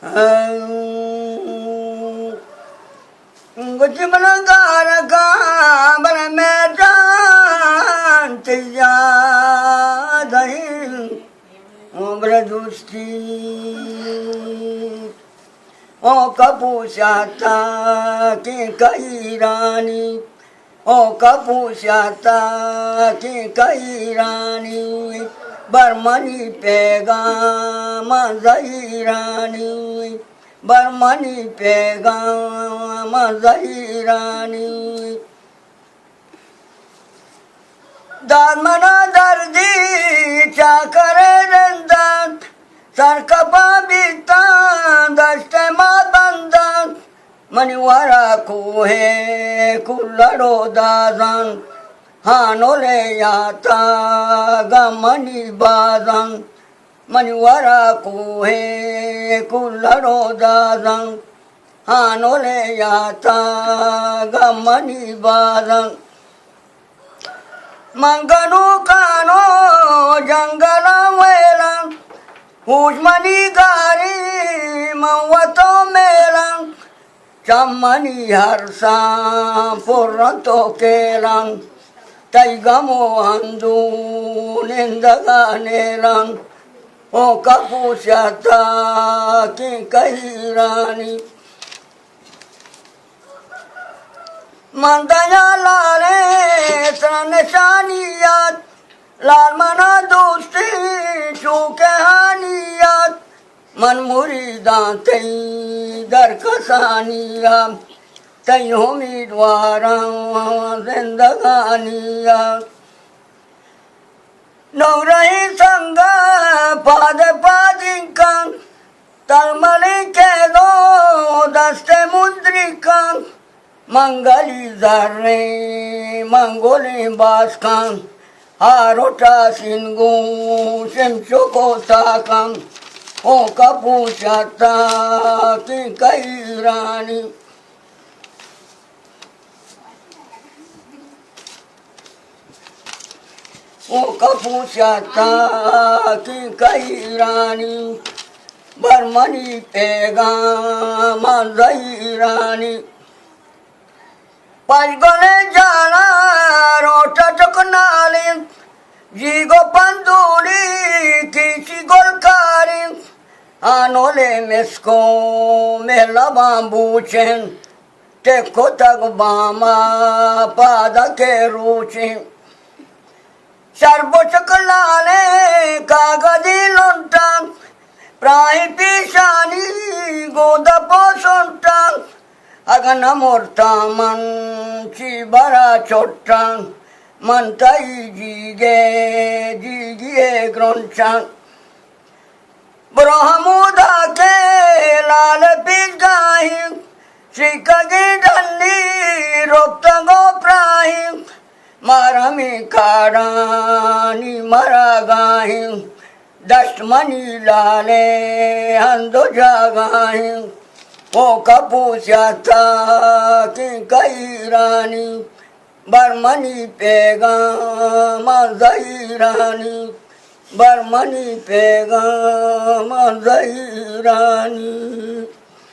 कुछ बनगार का बन में जान चैया दही उम्र दुष्टी ओ कपूशाता की कई रानी ओ कपूशाता की कई रानी बरमनी पैगाम जही रानी बरमनी पैगाम जही रानी दामना दर्दी चाकर रंदन सरकपा बीता दष्ट मा बंदन मनिवारा कुहे कुल्लड़ो दादन हानोले याता गमनी बादन मनिवारा कुहे कुल्लड़ो दादन हानोले याता गमनी बादन मंगनु कानो जंगल वेलन हुजमनी गारी मवतो मेलन चमनी हर्षा पुर्रतो केलन तैगमो अंदू निंदगा नेलन ओ कपूशता की कई रानी मंदया लाले निशानियात लाल मना दोस्ती चूके हानियात मन मुरीदा तई दर कसानिया तई उम्मीदवारा जिंदगानिया नौरही संगा पाद पादिका तलमली के दो दस्ते मुद्रिका मंगली जर्रे मंगोली बास्कां हारोटा सिंगू शिमशो को साकं ओ कपूशता की कई रानी ओ कपूशता की कई रानी बरमनी पैगाम जही रानी पंजगोले जाला रोटा चकनाली जीगो पंदूरी किसी गोलकारी आनोले मेस्को मेला बांबूचें टेको तक बामा पादा के रूचें सर्बो चकलाले कागदी लोंटां प्राही पिशानी गोदा पोसोंटां अगन मोर्ता मन चिबरा चोट्टां मन तई जीगे ग्रोंचां ब्रह्मुदा के लाल पिगाही श्रीकगी डंडी रोप्ता गो प्राही मारमी कारानी मरा गाही दशमनी लाले हंदो जागाही ओ कपूशता की कई रानी बरमनी पैगाम जही रानी बरमनी पैगाम जही रानी।